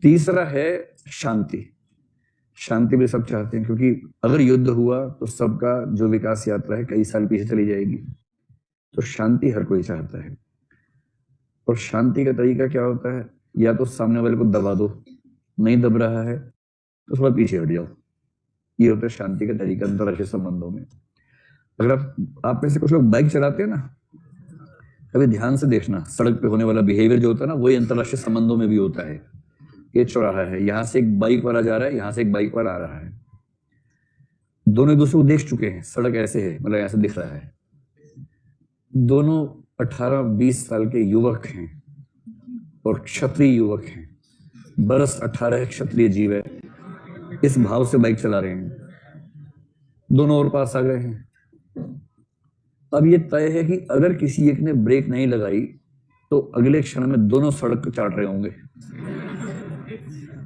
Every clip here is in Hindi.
तीसरा है शांति। शांति भी सब चाहते हैं, क्योंकि अगर युद्ध हुआ तो सबका जो विकास यात्रा है कई साल पीछे चली जाएगी। तो शांति हर कोई चाहता है। और शांति का तरीका क्या होता है? या तो सामने वाले को दबा दो, नहीं दब रहा है तो थोड़ा पीछे हट जाओ। ये होता है शांति का तरीका अंतर्राष्ट्रीय संबंधों में। अगर आप में से कुछ लोग बाइक चलाते हैं ना, कभी ध्यान से देखना, सड़क पे होने वाला बिहेवियर जो होता है ना, वही अंतर्राष्ट्रीय संबंधों में भी होता है। ये चौराहा है, यहां से एक बाइक वाला जा रहा है, यहां से एक बाइक वाला आ रहा है, दोनों एक दूसरे को देख चुके हैं, सड़क ऐसे है, मतलब ऐसे दिख रहा है। दोनों 18-20 साल के युवक हैं और क्षत्रिय युवक हैं, बरस 18 क्षत्रिय जीव है, इस भाव से बाइक चला रहे हैं, दोनों और पास आ गए हैं। अब ये तय है कि अगर किसी एक ने ब्रेक नहीं लगाई तो अगले क्षण में दोनों सड़क को चाट रहे होंगे,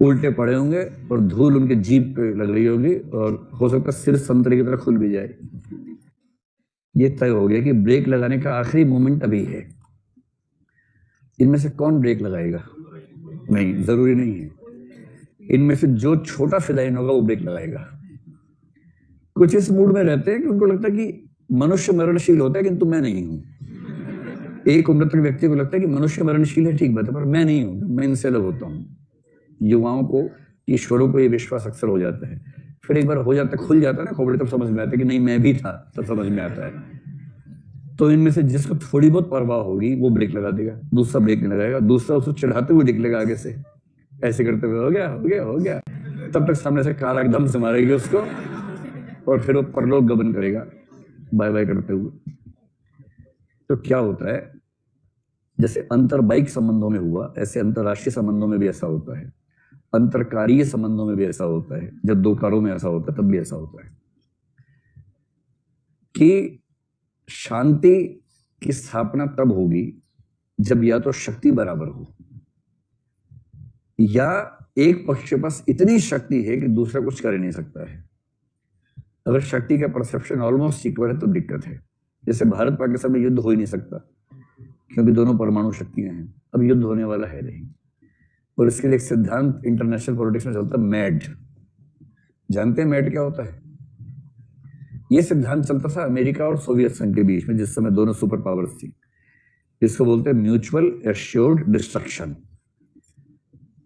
उल्टे पड़े होंगे और धूल उनके जीप पे लग रही होगी और हो सकता है सिर संतरे की तरह खुल भी जाए। ये तय हो गया कि ब्रेक लगाने का आखिरी मोमेंट अभी है। इनमें से कौन ब्रेक लगाएगा? नहीं, जरूरी नहीं है। इनमें से जो छोटा फिदाइन होगा वो ब्रेक लगाएगा। कुछ इस मूड में रहते हैं कि उनको लगता है कि मनुष्य मरणशील होता है, किंतु मैं नहीं हूं। एक उम्र तक व्यक्ति को लगता है कि मनुष्य मरणशील है, ठीक बात है, पर मैं नहीं हूं, मैं इनसे अलग होता हूं। युवाओं को, किशोरों को ये विश्वास अक्सर हो जाता है। फिर एक बार हो जाता है, खुल जाता है ना खोपड़ी, तब समझ में आता है कि नहीं मैं भी था, तब समझ में आता है। तो इनमें से जिसको थोड़ी बहुत परवाह होगी वो ब्रेक लगा देगा, दूसरा ब्रेक नहीं लगाएगा, दूसरा उसको चढ़ाते हुए निकलेगा आगे से, ऐसे करते हुए हो गया हो गया हो गया, तब तक सामने से कार एकदम से मारेगी उसको और फिर वो परलोक गमन करेगा बाय बाय करते हुए। तो क्या होता है, जैसे अंतरबाइक संबंधों में हुआ, ऐसे अंतरराष्ट्रीय संबंधों में भी ऐसा होता है, अंतरकारीय संबंधों में भी ऐसा होता है। जब दो कारों में ऐसा होता है तब भी ऐसा होता है कि शांति की स्थापना तब होगी जब या तो शक्ति बराबर हो, या एक पक्ष के पास इतनी शक्ति है कि दूसरा कुछ कर ही नहीं सकता है। अगर शक्ति का परसेप्शन ऑलमोस्ट इक्वल है तो दिक्कत है। जैसे भारत पाकिस्तान में युद्ध हो ही नहीं सकता क्योंकि दोनों परमाणु शक्तियां हैं, अब युद्ध होने वाला है नहीं। और इसके लिए एक सिद्धांत इंटरनेशनल पॉलिटिक्स में चलता है, मैड। जानते हैं मैड क्या होता है? यह सिद्धांत चलता था अमेरिका और सोवियत संघ के बीच में, जिस समय दोनों सुपर पावर्स थी। इसको बोलते हैं म्यूचुअल एश्योर्ड डिस्ट्रक्शन।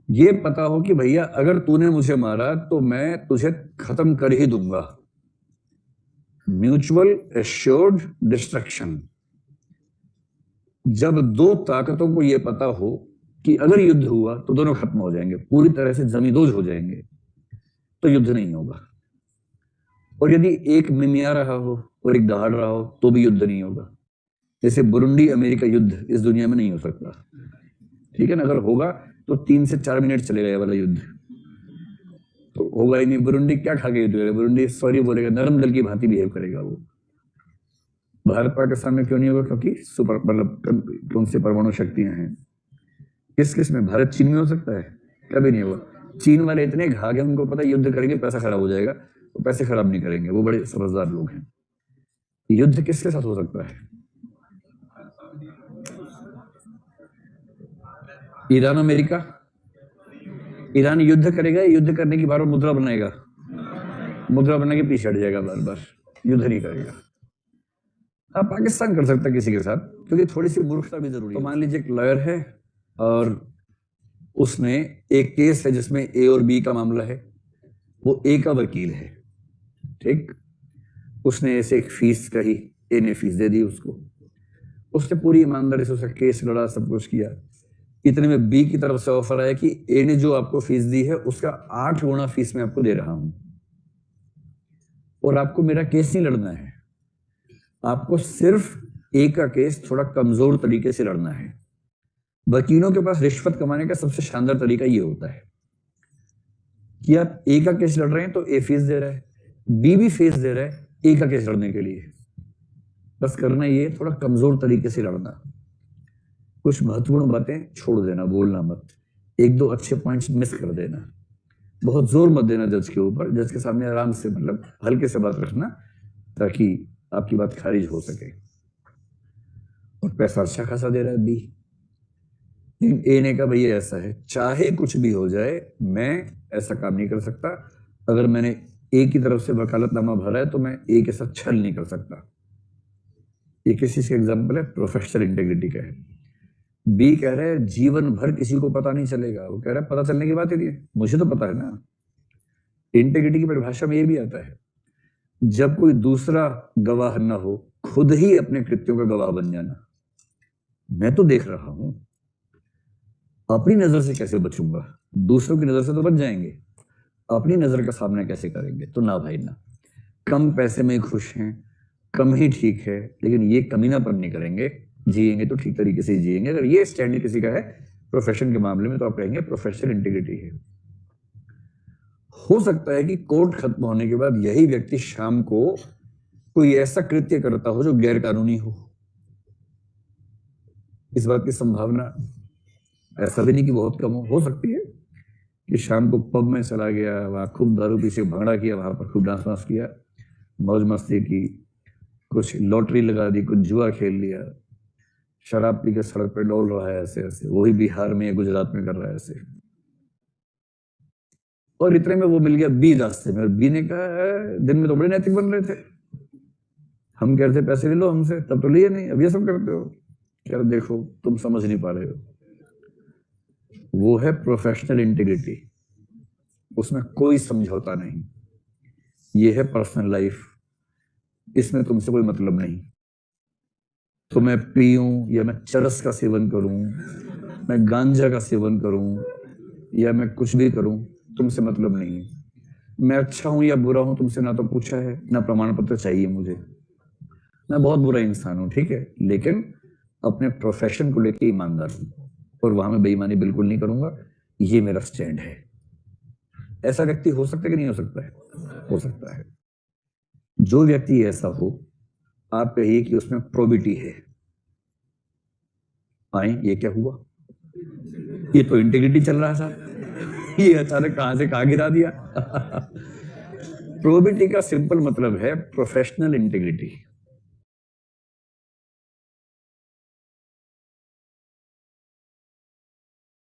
ये पता हो कि भैया अगर तूने मुझे मारा तो मैं तुझे खत्म कर ही दूंगा। Mutual assured destruction. जब दो ताकतों को यह पता हो कि अगर युद्ध हुआ तो दोनों खत्म हो जाएंगे, पूरी तरह से जमींदोज हो जाएंगे, तो युद्ध नहीं होगा। और यदि एक मिमिया रहा हो और एक दहाड़ रहा हो तो भी युद्ध नहीं होगा। जैसे बुरुंडी अमेरिका युद्ध इस दुनिया में नहीं हो सकता, ठीक है ना? अगर होगा तो 3 से 4 मिनट चलेगा ये वाला युद्ध, तो होगा ही नहीं। बुरुंडी क्या खा के युद्ध करेगा? बुरुंडी सॉरी बोलेगा, नरम दल की भांति बिहेव करेगा वो। भारत पाकिस्तान में क्यों नहीं होगा? क्योंकि सुपर मतलब कौन सी परमाणु शक्तियां हैं। किस किस में? भारत चीन में हो सकता है? कभी नहीं होगा। चीन वाले इतने घाघ हैं, उनको पता है युद्ध करेंगे पैसा खराब हो जाएगा, वो पैसे खराब नहीं करेंगे, वो बड़े समझदार लोग हैं। युद्ध किसके साथ हो सकता है? Iran America. ईरान युद्ध करेगा, युद्ध करने की बार मुद्रा बनाएगा, मुद्रा बना के पीछे हट जाएगा, बार बार युद्ध नहीं करेगा। हाँ, पाकिस्तान कर सकता है किसी के साथ, क्योंकि थोड़ी सी मूर्खता भी जरूरी है। तो मान लीजिए एक लॉयर है और उसने एक केस है जिसमें ए और बी का मामला है, वो ए का वकील है, ठीक। उसने ऐसे एक फीस कही, ए ने फीस दे दी उसको, उसने पूरी ईमानदारी से उसका केस लड़ा, सब कुछ किया। इतने में बी की तरफ से ऑफर आया कि ए ने जो आपको फीस दी है उसका 8 गुना फीस मैं आपको दे रहा हूं, और आपको मेरा केस नहीं लड़ना है, आपको सिर्फ ए का केस थोड़ा कमजोर तरीके से लड़ना है। वकीलों के पास रिश्वत कमाने का सबसे शानदार तरीका ये होता है कि आप ए का केस लड़ रहे हैं तो ए फीस दे रहा है, बी भी फीस दे रहा है ए का केस लड़ने के लिए। बस करना ये थोड़ा कमजोर तरीके से लड़ना, कुछ महत्वपूर्ण बातें छोड़ देना, बोलना मत, 1-2 अच्छे पॉइंट्स मिस कर देना, बहुत जोर मत देना जज के ऊपर, जज के सामने आराम से मतलब हल्के से बात रखना ताकि आपकी बात खारिज हो सके। और पैसा अच्छा खासा दे रहा है बी, ए ने कहा भैया ऐसा है, चाहे कुछ भी हो जाए मैं ऐसा काम नहीं कर सकता, अगर मैंने ए की तरफ से वकालतनामा भरा है तो मैं ए के साथ छल नहीं कर सकता। ये किस चीज का एग्जाम्पल है? प्रोफेशनल इंटेग्रिटी का है। बी कह रहा है जीवन भर किसी को पता नहीं चलेगा, वो कह रहा है पता चलने की बात ही नहीं है, मुझे तो पता है ना। इंटेग्रिटी की परिभाषा में ये भी आता है, जब कोई दूसरा गवाह ना हो, खुद ही अपने कृत्यों का गवाह बन जाना। मैं तो देख रहा हूं, अपनी नजर से कैसे बचूंगा? दूसरों की नजर से तो बच जाएंगे, अपनी नजर का सामना कैसे करेंगे? तो ना भाई ना, कम पैसे में खुश हैं, कम ही ठीक है, लेकिन ये कमीनापन नहीं करेंगे, जिएंगे तो ठीक तरीके से जिएंगे। अगर ये स्टैंड किसी का है प्रोफेशन के मामले में, तो आप कहेंगे प्रोफेशनल इंटीग्रिटी है। हो सकता है कि कोर्ट खत्म होने के बाद यही व्यक्ति शाम को कोई ऐसा कृत्य करता हो जो गैर कानूनी हो। इस बात की संभावना ऐसा भी नहीं कि बहुत कम हो सकती है कि शाम को पब में चला गया, वहां खूब दारू पी से भंगड़ा किया, वहां पर खूब डांस वांस किया, मौज मस्ती की, कुछ लॉटरी लगा दी, कुछ जुआ खेल लिया, शराब पी के सड़क पे डोल रहा है ऐसे ऐसे, वही बिहार में या गुजरात में कर रहा है ऐसे। और इतने में वो मिल गया बी रास्ते में, और बी ने कहा दिन में तो बड़े नैतिक बन रहे थे, हम कह रहे थे पैसे ले लो हमसे, तब तो लिए नहीं, अब ये सब करते हो। यार देखो तुम समझ नहीं पा रहे हो, वो है प्रोफेशनल इंटीग्रिटी, उसमें कोई समझौता नहीं। ये है पर्सनल लाइफ, इसमें तुमसे कोई मतलब नहीं। तो मैं पीऊं या मैं चरस का सेवन करूं, मैं गांजा का सेवन करूं या मैं कुछ भी करूं, तुमसे मतलब नहीं। मैं अच्छा हूं या बुरा हूं तुमसे ना तो पूछा है, ना प्रमाण पत्र चाहिए मुझे। मैं बहुत बुरा इंसान हूं, ठीक है, लेकिन अपने प्रोफेशन को लेकर ईमानदार हूं, और वहां मैं बेईमानी बिल्कुल नहीं करूंगा, ये मेरा स्टैंड है। ऐसा व्यक्ति हो सकता है कि नहीं हो सकता है? हो सकता है। जो व्यक्ति ऐसा हो, आप कहिए कि उसमें प्रोबिटी है। आए, ये क्या हुआ? ये तो इंटीग्रिटी चल रहा था, ये अचानक कहां से कहां गिरा दिया। प्रोबिटी का सिंपल मतलब है प्रोफेशनल इंटीग्रिटी।